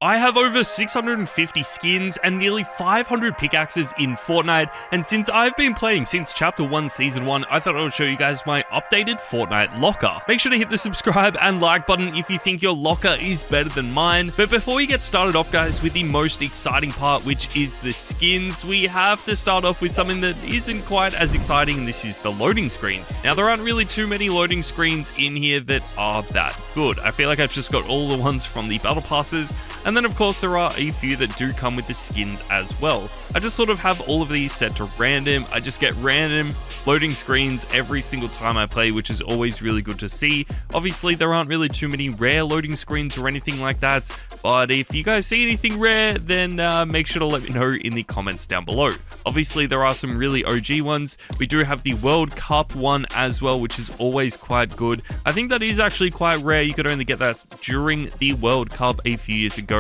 I have over 650 skins and nearly 500 pickaxes in Fortnite, and since I've been playing since Chapter 1 Season 1, I thought I would show you guys my updated Fortnite locker. Make sure to hit the subscribe and like button if you think your locker is better than mine. But before we get started off, guys, with the most exciting part, which is the skins, we have to start off with something that isn't quite as exciting, and this is the loading screens. Now, there aren't really too many loading screens in here that are that good. I feel like I've just got all the ones from the battle passes, and then of course there are a few that do come with the skins as well. I just sort of have all of these set to random. I just get random loading screens every single time I play, which is always really good to see. Obviously, there aren't really too many rare loading screens or anything like that, but if you guys see anything rare, then make sure to let me know in the comments down below. Obviously, there are some really OG ones. We do have the World Cup one as well, which is always quite good. I think that is actually quite rare. You could only get that during the World Cup a few years ago.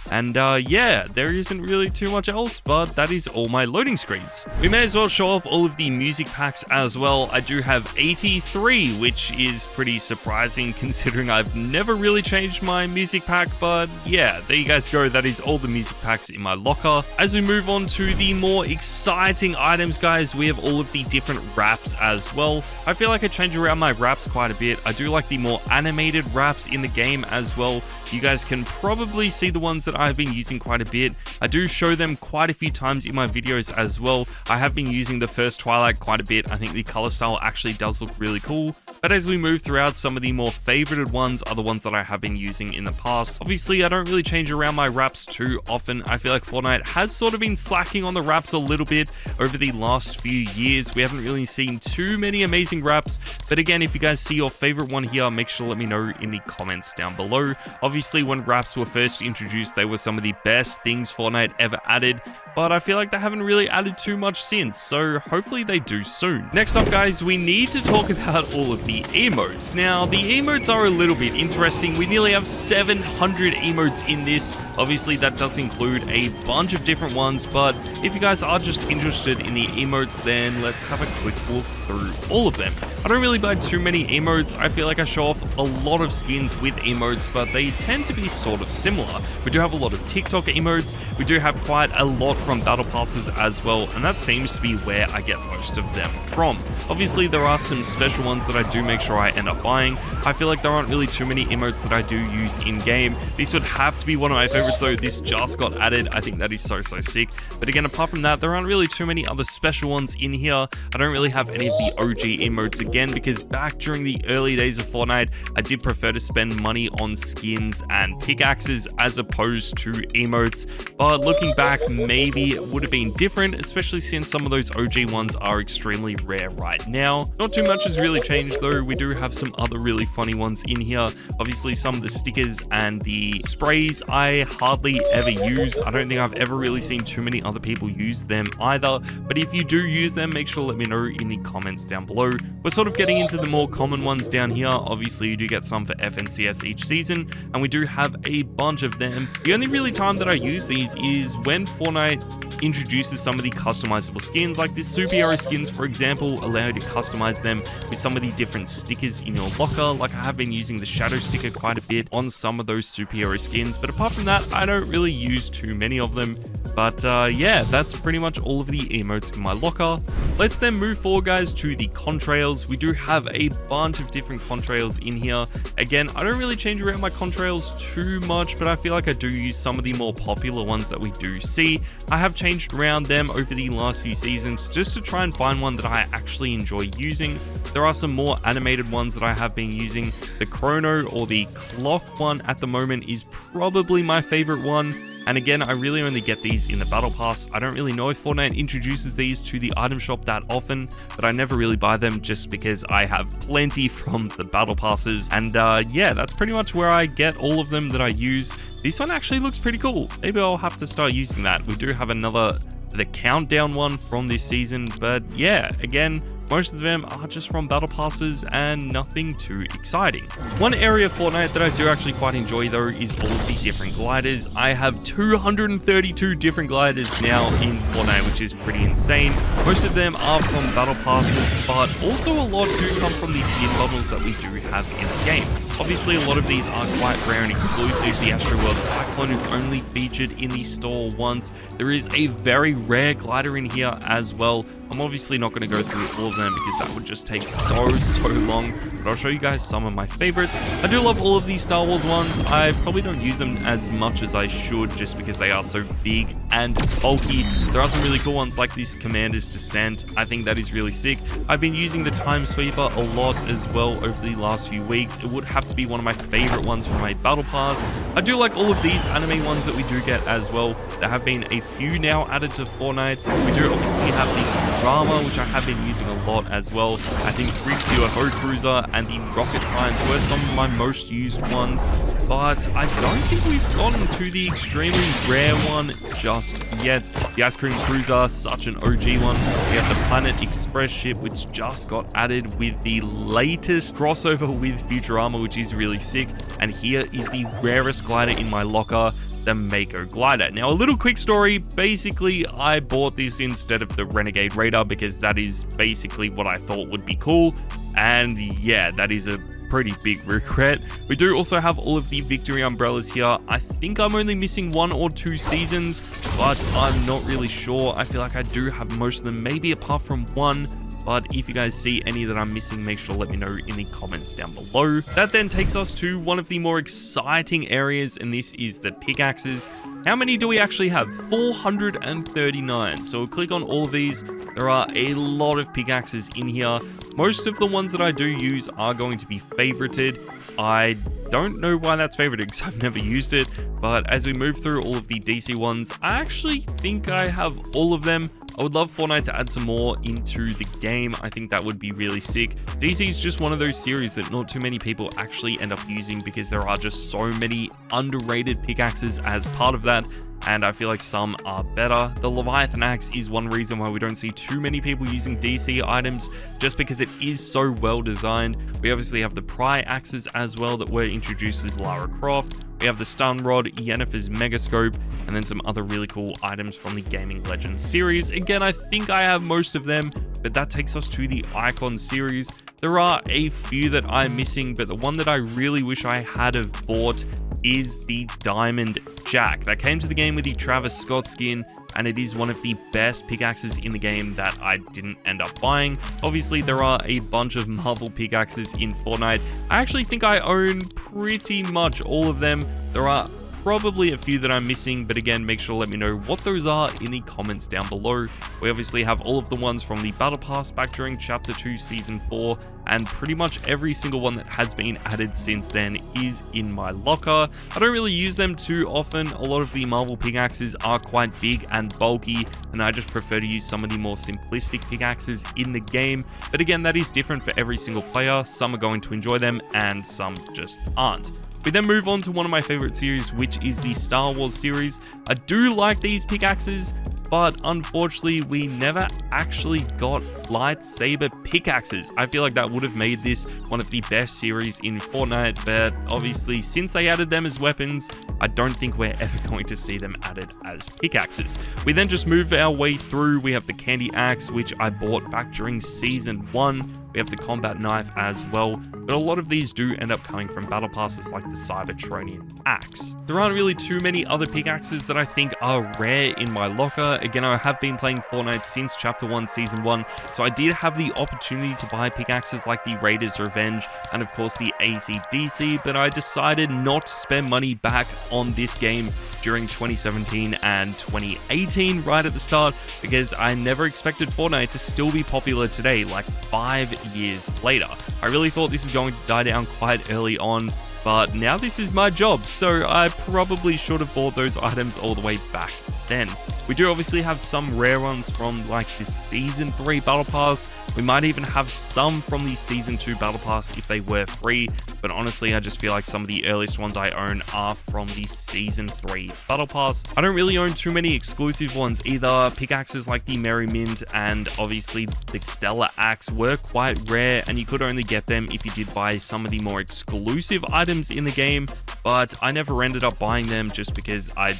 And yeah, there isn't really too much else, but that is all my loading screens. We may as well show off all of the music packs as well. I do have 83, which is pretty surprising considering I've never really changed my music pack, but yeah, there you guys go. That is all the music packs in my locker. As we move on to the more exciting items, guys, we have all of the different wraps as well. I feel like I change around my wraps quite a bit. I do like the more animated wraps in the game as well. You guys can probably see the ones that I've been using quite a bit. I do show them quite a few times in my videos as well. I have been using the first Twilight quite a bit. I think the color style actually does look really cool. But as we move throughout, some of the more favorited ones are the ones that I have been using in the past. Obviously, I don't really change around my wraps too often. I feel like Fortnite has sort of been slacking on the wraps a little bit over the last few years. We haven't really seen too many amazing wraps. But again, if you guys see your favorite one here, make sure to let me know in the comments down below. Obviously, when wraps were first introduced, they were some of the best things Fortnite ever added. But I feel like they haven't really added too much since. So hopefully they do soon. Next up, guys, we need to talk about all of the emotes. Now, the emotes are a little bit interesting. We nearly have 700 emotes in this. Obviously, that does include a bunch of different ones, but if you guys are just interested in the emotes, then let's have a quick look through all of them. I don't really buy too many emotes. I feel like I show off a lot of skins with emotes, but they tend to be sort of similar. We do have a lot of TikTok emotes. We do have quite a lot from battle passes as well, and that seems to be where I get most of them from. Obviously, there are some special ones that I do make sure I end up buying. I feel like there aren't really too many emotes that I do use in game. This would have to be one of my favorites though. This just got added. I think that is so sick. But again, apart from that, there aren't really too many other special ones in here. I don't really have any of the OG emotes again, because back during the early days of Fortnite, I did prefer to spend money on skins and pickaxes as opposed to emotes. But looking back, maybe it would have been different, especially since some of those OG ones are extremely rare right now. Not too much has really changed though. We do have some other really funny ones in here. Obviously, some of the stickers and the sprays I hardly ever use. I don't think I've ever really seen too many other people use them either. But if you do use them, make sure to let me know in the comments down below. We're sort of getting into the more common ones down here. Obviously, you do get some for FNCS each season, and we do have a bunch of them. The only really time that I use these is when Fortnite introduces some of the customizable skins, like this superhero skins, for example, allow you to customize them with some of the different stickers in your locker. Like, I have been using the shadow sticker quite a bit on some of those superhero skins, but apart from that, I don't really use too many of them. But yeah, that's pretty much all of the emotes in my locker. Let's then move forward, guys, to the contrails. We do have a bunch of different contrails in here. Again, I don't really change around my contrails too much, but I feel like I do use some of the more popular ones that we do see. I have changed around them over the last few seasons just to try and find one that I actually enjoy using. There are some more animated ones that I have been using. The chrono or the clock one at the moment is probably my favorite one. And again, I really only get these in the battle pass. I don't really know if Fortnite introduces these to the item shop that often, but I never really buy them just because I have plenty from the battle passes. And yeah, that's pretty much where I get all of them that I use. This one actually looks pretty cool. Maybe I'll have to start using that. We do have another, the countdown one from this season, but yeah, again, most of them are just from battle passes and nothing too exciting. One area of Fortnite that I do actually quite enjoy though is all of the different gliders. I have 232 different gliders now in Fortnite, which is pretty insane. Most of them are from battle passes, but also a lot do come from the skin bundles that we do have in the game. Obviously, a lot of these are quite rare and exclusive. The Astro World Cyclone is only featured in the store once. There is a very rare glider in here as well. I'm obviously not going to go through all of them because that would just take so long, but I'll show you guys some of my favorites. I do love all of these Star Wars ones. I probably don't use them as much as I should just because they are so big and bulky. There are some really cool ones like this Commander's Descent. I think that is really sick. I've been using the Time Sweeper a lot as well over the last few weeks. It would have to be one of my favorite ones for my Battle Pass. I do like all of these anime ones that we do get as well. There have been a few now added to Fortnite. We do obviously have the Drama, which I have been using a lot as well. I think Riggs UFO Cruiser and the Rocket Science were some of my most used ones, but I don't think we've gotten to the extremely rare one just yet. The Ice Cream Cruiser, such an OG one. We have the Planet Express ship, which just got added with the latest crossover with Futurama, which is really sick. And here is the rarest glider in my locker, the Mako glider. Now, a little quick story. Basically, I bought this instead of the Renegade Raider because that is basically what I thought would be cool. And yeah, that is a pretty big regret. We do also have all of the Victory Umbrellas here. I think I'm only missing 1 or 2 seasons, but I'm not really sure. I feel like I do have most of them, maybe apart from one. But if you guys see any that I'm missing, make sure to let me know in the comments down below. That then takes us to one of the more exciting areas, and this is the pickaxes. How many do we actually have? 439. So we'll click on all of these. There are a lot of pickaxes in here. Most of the ones that I do use are going to be favorited. I don't know why that's favorited because I've never used it, but as we move through all of the DC ones, I actually think I have all of them. I would love Fortnite to add some more into the game. I think that would be really sick. DC is just one of those series that not too many people actually end up using because there are just so many underrated pickaxes as part of that, and I feel like some are better. The Leviathan Axe is one reason why we don't see too many people using DC items, just because it is so well designed. We obviously have the Pry Axes as well that were introduced with Lara Croft. We have the Stun Rod, Yennefer's Megascope, and then some other really cool items from the Gaming Legends series. Again, I think I have most of them, but that takes us to the Icon series. There are a few that I'm missing, but the one that I really wish I had have bought is the Diamond Jack. That came to the game with the Travis Scott skin, and it is one of the best pickaxes in the game that I didn't end up buying. Obviously, there are a bunch of Marvel pickaxes in Fortnite. I actually think I own pretty much all of them. There are probably a few that I'm missing, but again, make sure to let me know what those are in the comments down below. We obviously have all of the ones from the Battle Pass back during Chapter 2 Season 4, and pretty much every single one that has been added since then is in my locker. I don't really use them too often. A lot of the Marvel pickaxes are quite big and bulky, and I just prefer to use some of the more simplistic pickaxes in the game. But again, that is different for every single player. Some are going to enjoy them, and some just aren't. We then move on to one of my favorite series, which is the Star Wars series. I do like these pickaxes, but unfortunately, we never actually got lightsaber pickaxes. I feel like that would have made this one of the best series in Fortnite, but obviously, since they added them as weapons, I don't think we're ever going to see them added as pickaxes. We then just move our way through. We have the Candy Axe, which I bought back during Season 1. We have the Combat Knife as well, but a lot of these do end up coming from battle passes like the Cybertronian Axe. There aren't really too many other pickaxes that I think are rare in my locker. Again, I have been playing Fortnite since Chapter 1 Season 1, so I did have the opportunity to buy pickaxes like the Raiders Revenge and of course the AC/DC, but I decided not to spend money back on this game during 2017 and 2018 right at the start, because I never expected Fortnite to still be popular today, like 5 years later. I really thought this is going to die down quite early on, but now this is my job, so I probably should have bought those items all the way back then. We do obviously have some rare ones from like the Season 3 Battle Pass. We might even have some from the Season 2 Battle Pass if they were free, but honestly, I just feel like some of the earliest ones I own are from the Season 3 Battle Pass. I don't really own too many exclusive ones either. Pickaxes like the Merry Mint and obviously the Stellar Axe were quite rare, and you could only get them if you did buy some of the more exclusive items in the game, but I never ended up buying them just because I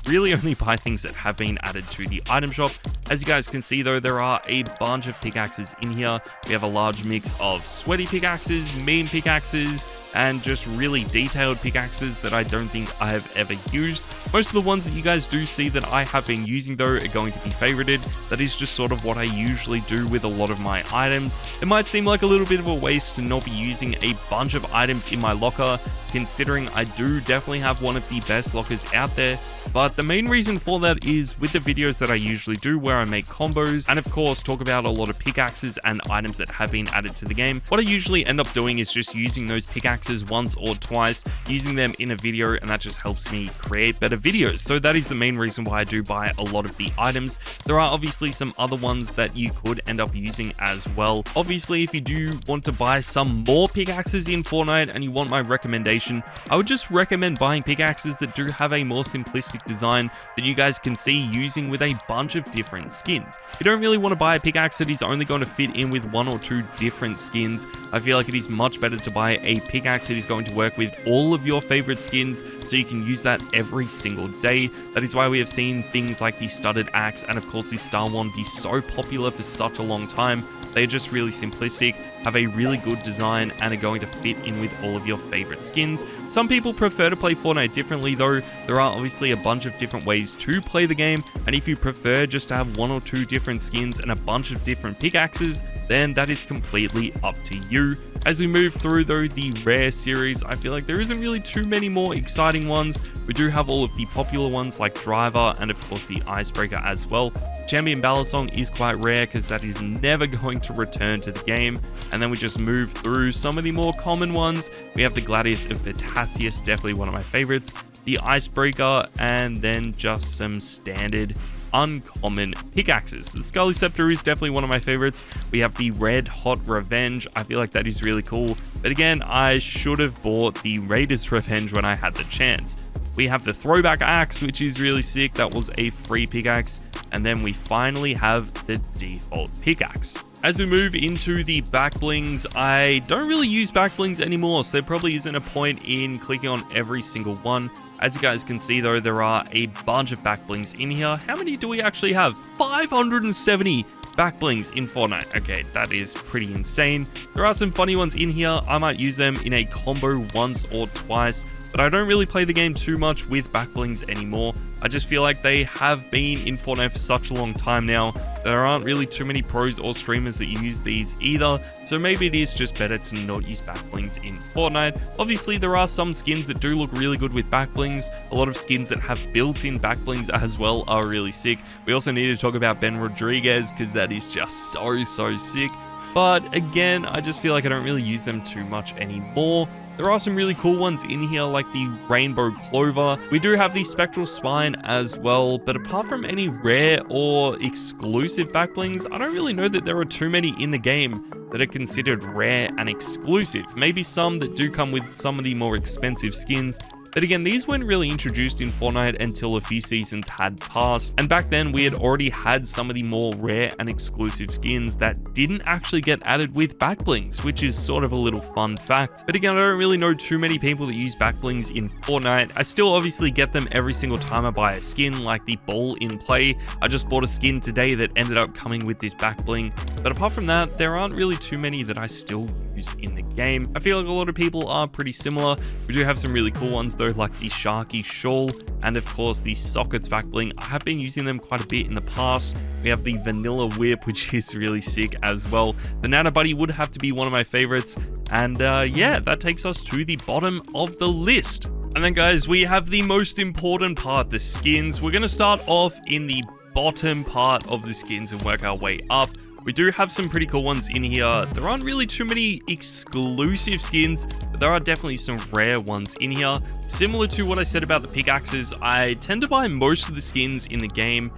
really only buy things that have been added to the item shop. As you guys can see though, there are a bunch of pickaxes in here. We have a large mix of sweaty pickaxes, meme pickaxes, and just really detailed pickaxes that I don't think I have ever used. Most of the ones that you guys do see that I have been using though are going to be favorited. That is just sort of what I usually do with a lot of my items. It might seem like a little bit of a waste to not be using a bunch of items in my locker, considering I do definitely have one of the best lockers out there. But the main reason for that is with the videos that I usually do where I make combos and of course talk about a lot of pickaxes and items that have been added to the game, what I usually end up doing is just using those pickaxes once or twice, using them in a video, and that just helps me create better videos. So that is the main reason why I do buy a lot of the items. There are obviously some other ones that you could end up using as well. Obviously, if you do want to buy some more pickaxes in Fortnite and you want my recommendation, I would just recommend buying pickaxes that do have a more simplistic design that you guys can see using with a bunch of different skins. You don't really want to buy a pickaxe that is only going to fit in with 1 or 2 different skins. I feel like it is much better to buy a pickaxe that is going to work with all of your favorite skins so you can use that every single day. That is why we have seen things like the studded axe and of course the star one be so popular for such a long time. They're just really simplistic, have a really good design, and are going to fit in with all of your favorite skins. Some people prefer to play Fortnite differently though. There are obviously a bunch of different ways to play the game, and if you prefer just to have 1 or 2 different skins and a bunch of different pickaxes, then that is completely up to you. As we move through though the rare series, I feel like there isn't really too many more exciting ones. We do have all of the popular ones like Driver and of course the Icebreaker as well. Champion Balisong is quite rare because that is never going to return to the game. And then we just move through some of the more common ones. We have the Gladius of Potassius, definitely one of my favorites, the Icebreaker, and then just some standard uncommon pickaxes. The Scully Scepter is definitely one of my favorites. We have the Red Hot Revenge. I feel like that is really cool. But again, I should have bought the Raiders Revenge when I had the chance. We have the Throwback Axe, which is really sick. That was a free pickaxe. And then we finally have the default pickaxe. As we move into the back blings, I don't really use back blings anymore, so there probably isn't a point in clicking on every single one. As you guys can see though, there are a bunch of back blings in here. How many do we actually have? 570 back blings in Fortnite. Okay, that is pretty insane. There are some funny ones in here. I might use them in a combo once or twice, but I don't really play the game too much with back blings anymore. I just feel like they have been in Fortnite for such a long time now. There aren't really too many pros or streamers that use these either, so maybe it is just better to not use back blings in Fortnite. Obviously, there are some skins that do look really good with back blings. A lot of skins that have built-in back blings as well are really sick. We also need to talk about Ben Rodriguez because that is just so sick. But again, I just feel like I don't really use them too much anymore. There are some really cool ones in here like the Rainbow Clover. We do have the Spectral Spine as well, but apart from any rare or exclusive back blings, I don't really know that there are too many in the game that are considered rare and exclusive. Maybe some that do come with some of the more expensive skins. But again, these weren't really introduced in Fortnite until a few seasons had passed, and back then we had already had some of the more rare and exclusive skins that didn't actually get added with back blings, which is sort of a little fun fact. But again, I don't really know too many people that use back blings in Fortnite. I still obviously get them every single time I buy a skin, like the Ball in Play. I just bought a skin today that ended up coming with this back bling. But apart from that, there aren't really too many that I still use in the game. I feel like a lot of people are pretty similar. We do have some really cool ones though, like the Sharky Shawl and of course the Sockets back bling. I have been using them quite a bit in the past. We have the Vanilla Whip, which is really sick as well. The Nana Buddy would have to be one of my favorites. And yeah, that takes us to the bottom of the list. And then guys, we have the most important part, the skins. We're going to start off in the bottom part of the skins and work our way up. We do have some pretty cool ones in here. There aren't really too many exclusive skins, but there are definitely some rare ones in here. Similar to what I said about the pickaxes, I tend to buy most of the skins in the game.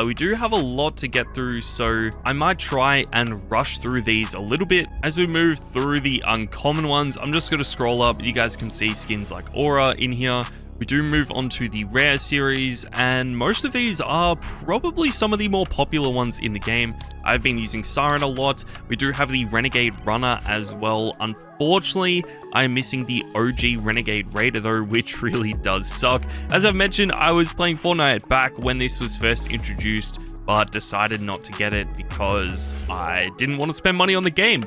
We do have a lot to get through, so I might try and rush through these a little bit. As we move through the uncommon ones, I'm just going to scroll up. You guys can see skins like Aura in here. We do move on to the rare series, and most of these are probably some of the more popular ones in the game. I've been using Siren a lot. We do have the Renegade Runner as well. Unfortunately, I'm missing the OG Renegade Raider though, which really does suck. As I've mentioned, I was playing Fortnite back when this was first introduced, but decided not to get it because I didn't want to spend money on the game.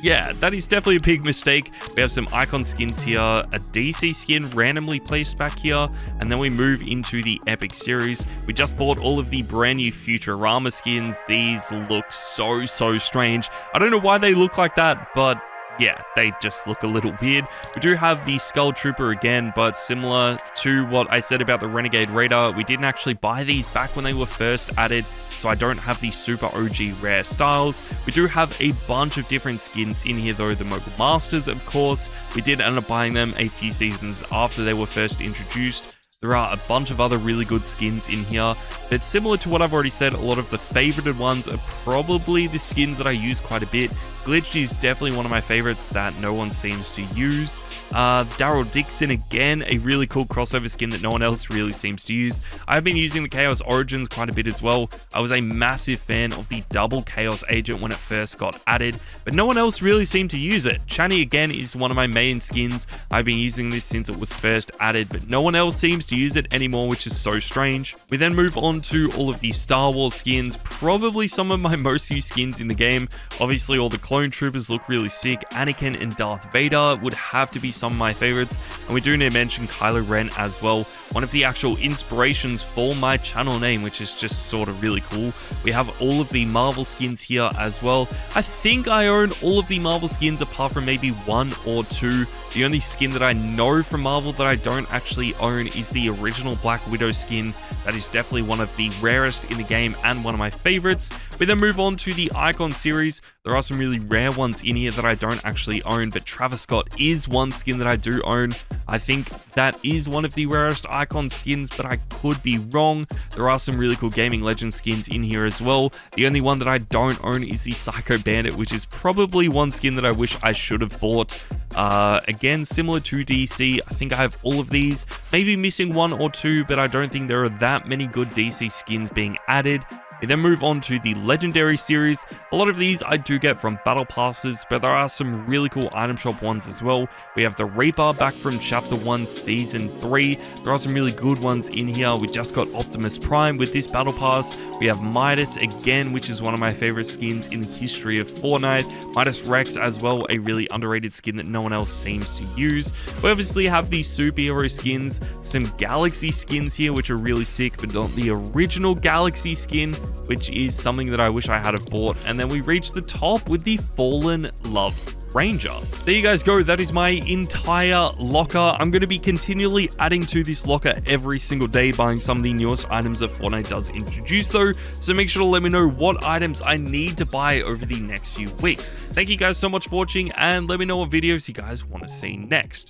Yeah, that is definitely a big mistake. We have some icon skins here, a DC skin randomly placed back here, and then we move into the Epic series. We just bought all of the brand new Futurama skins. These look so strange. I don't know why they look like that, but yeah, they just look a little weird. We do have the Skull Trooper again, but similar to what I said about the Renegade Raider, we didn't actually buy these back when they were first added, so I don't have the super OG rare styles. We do have a bunch of different skins in here though, the Mobile Masters of course. We did end up buying them a few seasons after they were first introduced. There are a bunch of other really good skins in here, but similar to what I've already said, a lot of the favorited ones are probably the skins that I use quite a bit. Glitched is definitely one of my favorites that no one seems to use. Daryl Dixon, again, a really cool crossover skin that no one else really seems to use. I've been using the Chaos Origins quite a bit as well. I was a massive fan of the double Chaos Agent when it first got added, but no one else really seemed to use it. Chani, again, is one of my main skins. I've been using this since it was first added, but no one else seems to use it anymore, which is so strange. We then move on to all of the Star Wars skins, probably some of my most used skins in the game. Obviously, all the Clone Troopers look really sick. Anakin and Darth Vader would have to be some of my favorites, and we do need to mention Kylo Ren as well, one of the actual inspirations for my channel name, which is just sort of really cool. We have all of the Marvel skins here as well. I think I own all of the Marvel skins apart from maybe one or two. The only skin that I know from Marvel that I don't actually own is the original Black Widow skin. That is definitely one of the rarest in the game and one of my favorites. We then move on to the Icon series. There are some really rare ones in here that I don't actually own, but Travis Scott is one skin that I do own. I think that is one of the rarest Icon skins, but I could be wrong. There are some really cool Gaming Legend skins in here as well. The only one that I don't own is the Psycho Bandit, which is probably one skin that I wish I should have bought. Again, similar to DC, I think I have all of these, maybe missing one or two, but I don't think there are that many good DC skins being added. We then move on to the Legendary series. A lot of these I do get from Battle Passes, but there are some really cool item shop ones as well. We have the Reaper back from Chapter 1, Season 3. There are some really good ones in here. We just got Optimus Prime with this Battle Pass. We have Midas again, which is one of my favorite skins in the history of Fortnite. Midas Rex as well, a really underrated skin that no one else seems to use. We obviously have the superhero skins, some Galaxy skins here, which are really sick, but not the original Galaxy skin, which is something that I wish I had have bought. And then we reach the top with the Fallen Love Ranger. There you guys go. That is my entire locker. I'm going to be continually adding to this locker every single day, buying some of the newest items that Fortnite does introduce though. So make sure to let me know what items I need to buy over the next few weeks. Thank you guys so much for watching, and let me know what videos you guys want to see next.